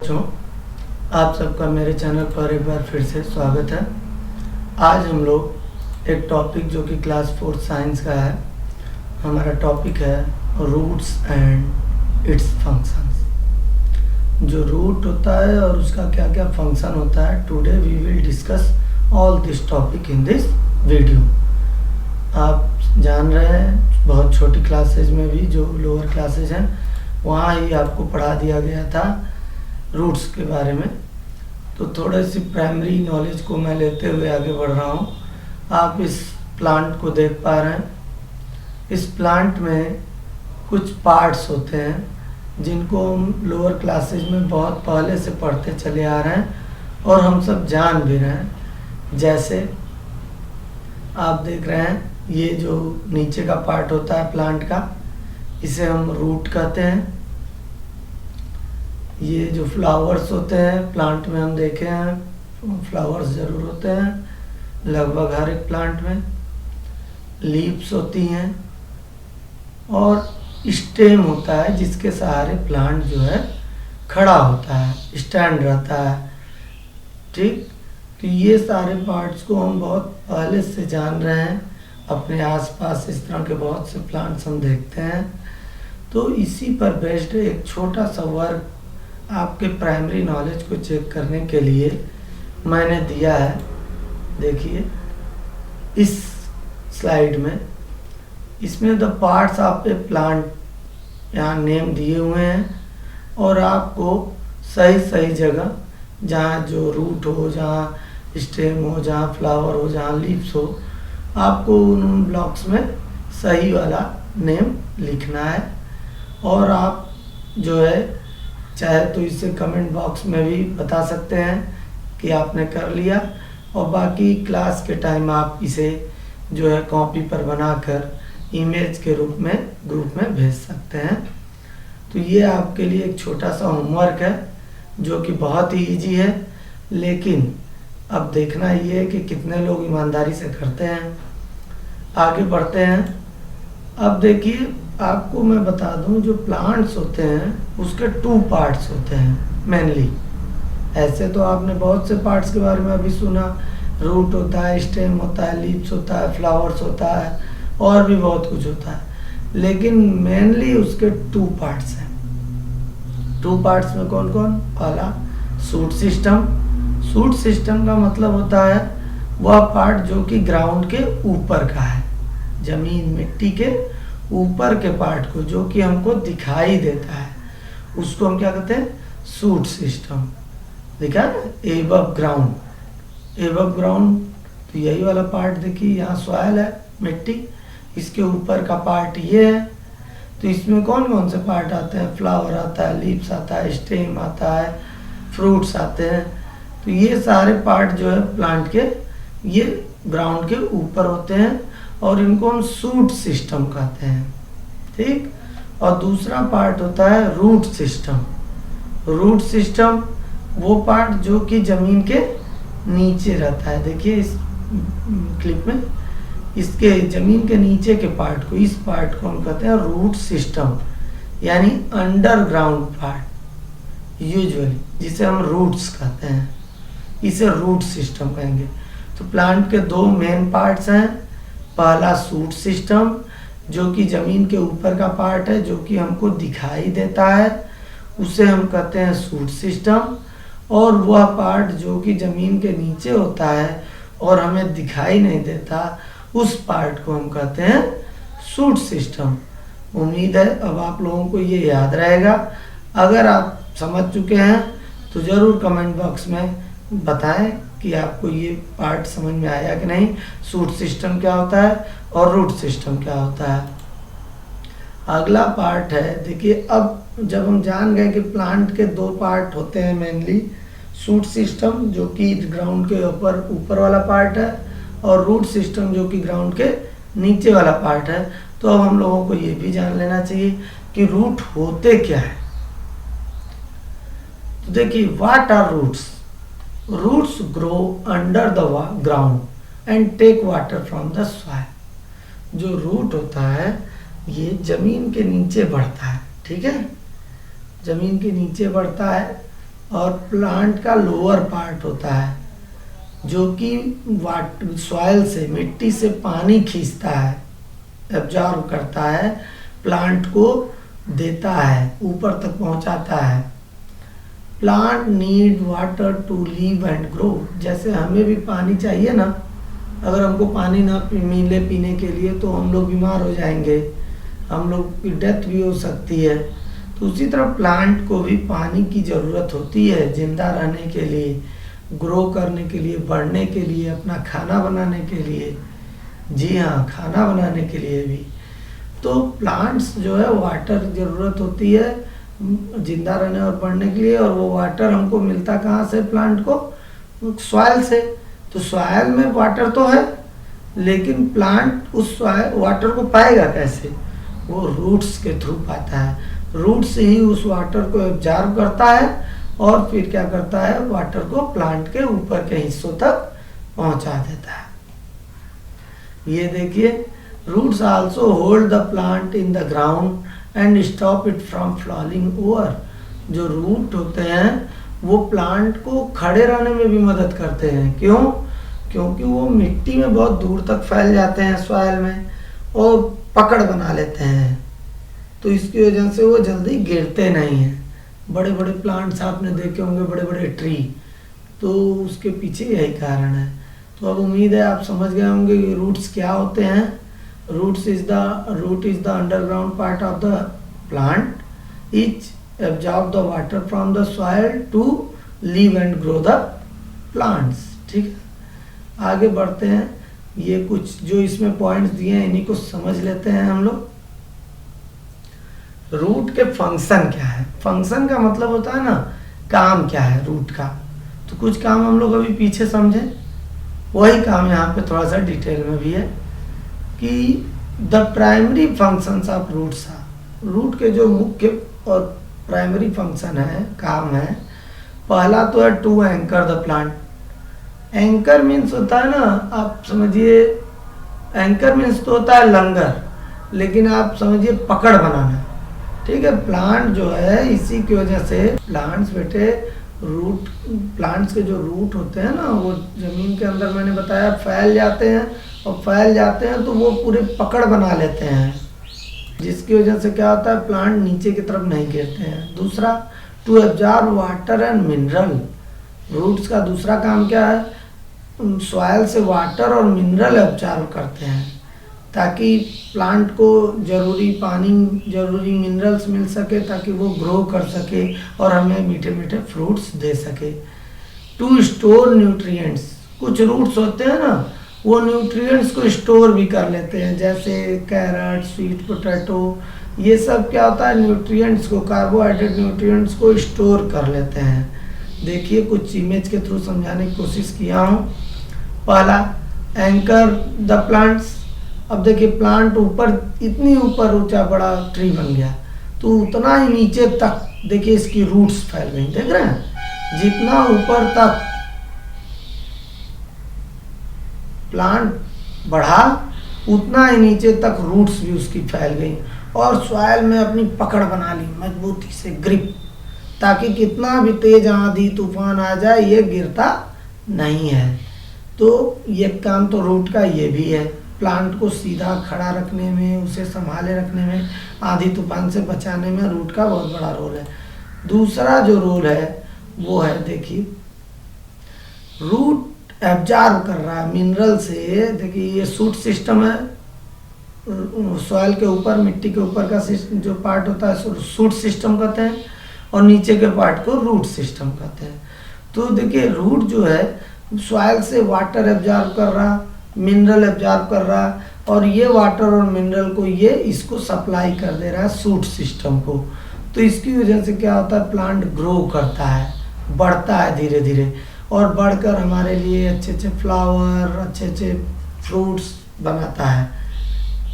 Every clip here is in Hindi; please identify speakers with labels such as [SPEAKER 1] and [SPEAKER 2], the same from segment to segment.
[SPEAKER 1] बच्चों, आप सबका मेरे चैनल पर एक बार फिर से स्वागत है। आज हम लोग एक टॉपिक जो कि क्लास 4 साइंस का है, हमारा टॉपिक है रूट्स एंड इट्स फंक्शंस। जो रूट होता है और उसका क्या क्या फंक्शन होता है, today we will discuss all this topic in this video. आप जान रहे हैं बहुत छोटी क्लासेज में भी, जो लोअर क्लासेज हैं वहाँ ही आपको पढ़ा दिया गया था रूट्स के बारे में। तो थोड़ी सी प्राइमरी नॉलेज को मैं लेते हुए आगे बढ़ रहा हूँ। आप इस प्लांट को देख पा रहे हैं। इस प्लांट में कुछ पार्ट्स होते हैं जिनको हम लोअर क्लासेज में बहुत पहले से पढ़ते चले आ रहे हैं और हम सब जान भी रहे हैं। जैसे आप देख रहे हैं, ये जो नीचे का पार्ट होता है प्लांट का, इसे हम रूट कहते हैं। ये जो फ्लावर्स होते हैं प्लांट में, हम देखे हैं फ्लावर्स ज़रूर होते हैं लगभग हर एक प्लांट में। लीव्स होती हैं और स्टेम होता है जिसके सहारे प्लांट जो है खड़ा होता है, स्टैंड रहता है। ठीक, तो ये सारे पार्ट्स को हम बहुत पहले से जान रहे हैं। अपने आसपास इस तरह के बहुत से प्लांट्स हम देखते हैं। तो इसी पर बेस्ड एक छोटा सा वर्क आपके प्राइमरी नॉलेज को चेक करने के लिए मैंने दिया है। देखिए इस स्लाइड में, इसमें the parts of a plant यहाँ नेम दिए हुए हैं और आपको सही सही जगह, जहाँ जो रूट हो, जहाँ स्टेम हो, जहाँ फ्लावर हो, जहाँ लीव्स हो, आपको उन ब्लॉक्स में सही वाला नेम लिखना है। और आप जो है चाहे तो इसे कमेंट बॉक्स में भी बता सकते हैं कि आपने कर लिया, और बाकी क्लास के टाइम आप इसे जो है कॉपी पर बनाकर इमेज के रूप में ग्रुप में भेज सकते हैं। तो ये आपके लिए एक छोटा सा होमवर्क है जो कि बहुत ही इजी है, लेकिन अब देखना ये है कि कितने लोग ईमानदारी से करते हैं। आगे बढ़ते हैं। अब देखिए, आपको मैं बता दूं, जो प्लांट्स होते हैं उसके 2 पार्ट्स होते हैं मेनली। ऐसे तो आपने बहुत से पार्ट्स के बारे में अभी सुना, रूट होता है, स्टेम होता है, लीव्स होता है, फ्लावर्स होता है और भी बहुत कुछ होता है, लेकिन मेनली उसके 2 पार्ट्स हैं। 2 पार्ट्स में कौन कौन? पहला शूट सिस्टम। शूट सिस्टम का मतलब होता है वह पार्ट जो कि ग्राउंड के ऊपर का है, जमीन मिट्टी के ऊपर के पार्ट को जो कि हमको दिखाई देता है, उसको हम क्या कहते हैं? Shoot system. देखा ना, एबव ग्राउंड। एबव ग्राउंड तो यही वाला पार्ट देखिए, यहाँ सॉइल है, मिट्टी, इसके ऊपर का पार्ट ये है। तो इसमें कौन कौन से पार्ट आते हैं? फ्लावर आता है, लीव्स आता है, स्टेम आता है, फ्रूट्स आते हैं। तो ये सारे पार्ट जो है प्लांट के, ये ग्राउंड के ऊपर होते हैं और इनको हम शूट सिस्टम कहते हैं। ठीक, और दूसरा पार्ट होता है रूट सिस्टम। रूट सिस्टम वो पार्ट जो कि जमीन के नीचे रहता है। देखिए इस क्लिप में, इसके जमीन के नीचे के पार्ट को, इस पार्ट को हम कहते हैं रूट सिस्टम, यानी अंडरग्राउंड पार्ट यूजुअली, जिसे हम रूट्स कहते हैं, इसे रूट सिस्टम कहेंगे। तो प्लांट के 2 मेन पार्ट्स हैं। पहला शूट सिस्टम जो कि जमीन के ऊपर का पार्ट है, जो कि हमको दिखाई देता है, उसे हम कहते हैं शूट सिस्टम। और वह पार्ट जो कि जमीन के नीचे होता है और हमें दिखाई नहीं देता, उस पार्ट को हम कहते हैं शूट सिस्टम। उम्मीद है अब आप लोगों को ये याद रहेगा। अगर आप समझ चुके हैं तो ज़रूर कमेंट बॉक्स में बताएं कि आपको ये पार्ट समझ में आया कि नहीं, शूट सिस्टम क्या होता है और रूट सिस्टम क्या होता है। अगला पार्ट है, देखिए अब जब हम जान गए कि प्लांट के 2 पार्ट होते हैं मेनली, शूट सिस्टम जो कि ग्राउंड के ऊपर वाला पार्ट है, और रूट सिस्टम जो कि ग्राउंड के नीचे वाला पार्ट है। तो अब हम लोगों को ये भी जान लेना चाहिए कि रूट होते क्या है। तो देखिए, what are roots? Roots grow under the ground and take water from the soil। जो रूट होता है ये जमीन के नीचे बढ़ता है, ठीक है, जमीन के नीचे बढ़ता है और प्लांट का लोअर पार्ट होता है जो कि सॉइल से, मिट्टी से पानी खींचता है, एब्जॉर्ब करता है, प्लांट को देता है, ऊपर तक पहुंचाता है। Plant need water to live and grow. जैसे हमें भी पानी चाहिए ना, अगर हमको पानी ना मिले पीने के लिए तो हम लोग बीमार हो जाएंगे, हम लोग की डेथ भी हो सकती है। तो उसी तरह प्लांट को भी पानी की ज़रूरत होती है जिंदा रहने के लिए, ग्रो करने के लिए, बढ़ने के लिए, अपना खाना बनाने के लिए। जी हाँ, खाना बनाने के लिए भी। तो प्लांट्स जो है वाटर की ज़रूरत होती है जिंदा रहने और बढ़ने के लिए, और वो वाटर हमको मिलता कहाँ से प्लांट को? सॉइल से। तो सॉइल में वाटर तो है, लेकिन प्लांट उस वाटर को पाएगा कैसे? वो रूट्स के थ्रू पाता है। रूट से ही उस वाटर को एब्जॉर्ब करता है और फिर क्या करता है, वाटर को प्लांट के ऊपर के हिस्सों तक पहुंचा देता है। ये देखिए, roots also hold the plant in the ground and stop it from falling over. जो रूट होते हैं वो प्लांट को खड़े रहने में भी मदद करते हैं। क्यों? क्योंकि वो मिट्टी में बहुत दूर तक फैल जाते हैं, सॉइल में, और पकड़ बना लेते हैं। तो इसकी वजह से वो जल्दी गिरते नहीं हैं। बड़े बड़े प्लांट्स आपने देखे होंगे, बड़े बड़े ट्री, तो उसके पीछे यही कारण है। तो अब उम्मीद है आप समझ गए होंगे कि रूट्स क्या होते हैं। Root is the underground part of the plant, which absorb the water from the soil to live and grow the plants. ठीक है, आगे बढ़ते हैं। ये कुछ जो इसमें पॉइंट्स दिए हैं इन्हीं को समझ लेते हैं हम लोग। रूट के फंक्शन क्या है? फंक्शन का मतलब होता है ना, काम क्या है रूट का। तो कुछ काम हम लोग अभी पीछे समझे, वही काम यहाँ पे थोड़ा सा डिटेल में भी है कि the primary functions of roots are. Root के जो मुख्य और प्राइमरी फंक्शन है, काम है, पहला तो है to anchor the plant. Anchor means होता है ना, आप समझिए, एंकर मीन्स तो होता है लंगर, लेकिन आप समझिए पकड़ बनाना। ठीक है, प्लांट जो है इसी की वजह से प्लांट्स बेटे रूट, प्लांट्स के जो रूट होते हैं ना वो जमीन के अंदर मैंने बताया फैल जाते हैं, और फैल जाते हैं तो वो पूरे पकड़ बना लेते हैं, जिसकी वजह से क्या होता है, प्लांट नीचे की तरफ नहीं गिरते हैं। दूसरा, to absorb water and mineral. Roots का दूसरा काम क्या है? सॉइल से वाटर और मिनरल एब्जॉर्ब करते हैं ताकि प्लांट को जरूरी पानी, जरूरी मिनरल्स मिल सके, ताकि वो ग्रो कर सके और हमें मीठे मीठे फ्रूट्स दे सके। To store nutrients. कुछ रूट्स होते हैं ना, वो न्यूट्रिएंट्स को स्टोर भी कर लेते हैं, जैसे कैरेट, स्वीट पोटैटो, ये सब क्या होता है, न्यूट्रिएंट्स को, कार्बोहाइड्रेट न्यूट्रिएंट्स को स्टोर कर लेते हैं। देखिए, कुछ इमेज के थ्रू समझाने की कोशिश किया हूँ। पहला, एंकर द प्लांट्स। अब देखिए, प्लांट ऊपर, इतनी ऊपर ऊंचा बड़ा ट्री बन गया, तो उतना ही नीचे तक देखिए इसकी रूट्स फैल गई, देख रहे हैं? जितना ऊपर तक प्लांट बढ़ा उतना ही नीचे तक रूट्स भी उसकी फैल गई, और सॉइल में अपनी पकड़ बना ली मजबूती से, ग्रिप, ताकि कितना भी तेज आंधी तूफान आ जाए ये गिरता नहीं है। तो ये काम तो रूट का ये भी है, प्लांट को सीधा खड़ा रखने में, उसे संभाले रखने में, आंधी तूफान से बचाने में रूट का बहुत बड़ा रोल है। दूसरा जो रोल है वो है, देखिए, रूट एब्जॉर्ब कर रहा है मिनरल से। देखिए, ये शूट सिस्टम है, सॉइल के ऊपर, मिट्टी के ऊपर का जो पार्ट होता है शूट सिस्टम कहते हैं, और नीचे के पार्ट को रूट सिस्टम कहते हैं। तो देखिए, रूट जो है सॉइल से वाटर एब्जॉर्ब कर रहा, मिनरल एब्जॉर्ब कर रहा, और ये वाटर और मिनरल को ये इसको सप्लाई कर दे रहा है शूट सिस्टम को। तो इसकी वजह से क्या होता है, प्लांट ग्रो करता है, बढ़ता है धीरे धीरे, और बढ़कर हमारे लिए अच्छे अच्छे फ्लावर, अच्छे अच्छे फ्रूट्स बनाता है।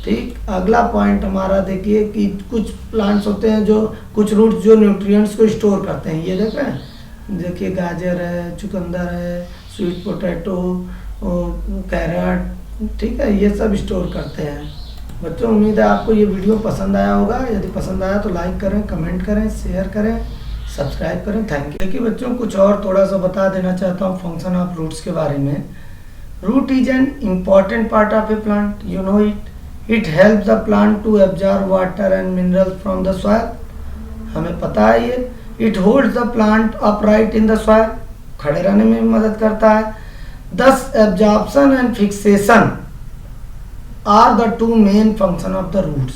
[SPEAKER 1] ठीक, अगला पॉइंट हमारा देखिए कि कुछ प्लांट्स होते हैं जो, कुछ रूट्स जो न्यूट्रिएंट्स को स्टोर करते हैं। ये देख रहे हैं, देखिए गाजर है, चुकंदर है, स्वीट पोटैटो, कैरेट, ठीक है, ये सब स्टोर करते हैं। बच्चों, उम्मीद है आपको ये वीडियो पसंद आया होगा। यदि पसंद आया तो लाइक करें, कमेंट करें, शेयर करें, सब्सक्राइब करें। Thank you. देखिए बच्चों, कुछ और थोड़ा सा बता देना चाहता हूँ फंक्शन ऑफ रूट्स के बारे में। Root is an important part of a plant, you know it help the plant to absorb water and minerals from the soil. हमें पता है ये। It holds the plant upright in the soil, खड़े रहने में भी मदद करता है। Thus absorption and fixation are the two main function of the roots.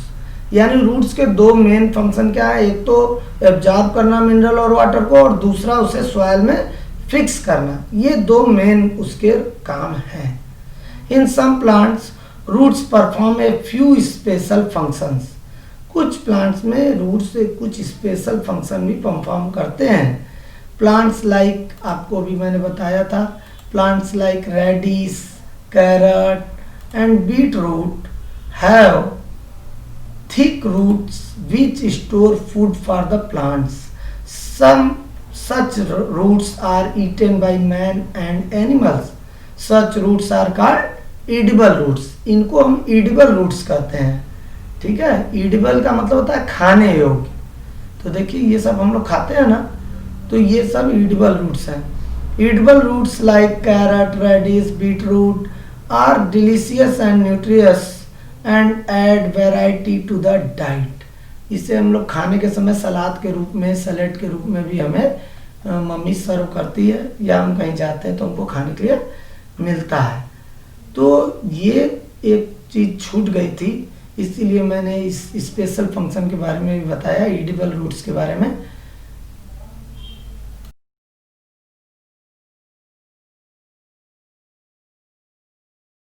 [SPEAKER 1] यानी रूट्स के दो मेन फंक्शन क्या है, एक तो एब्जॉर्ब करना मिनरल और वाटर को, और दूसरा उसे सॉइल में फिक्स करना। ये दो मेन उसके काम हैं। In some plants roots perform a few special functions. कुछ प्लांट्स में रूट्स से कुछ स्पेशल फंक्शन भी परफॉर्म करते हैं। प्लांट्स लाइक, आपको भी मैंने बताया था, plants like radish, carrot and beetroot have thick roots which store food for the plants. Some such roots are eaten by man and animals. Such roots are called edible roots. इनको हम edible roots कहते हैं। ठीक है, edible का मतलब होता है खाने योग्य। तो देखिए ये सब हम लोग खाते हैं ना, तो ये सब edible roots हैं। Edible roots like carrot, radish, beetroot are delicious and nutritious and add variety to the diet. इसे हम लोग खाने के समय सलाद के रूप में, सैलेड के रूप में भी हमें मम्मी सर्व करती है, या हम कहीं जाते हैं तो हमको खाने के लिए मिलता है। तो ये एक चीज़ छूट गई थी, इसीलिए मैंने इस स्पेशल फंक्शन के बारे में भी बताया, एडिबल रूट्स के बारे में।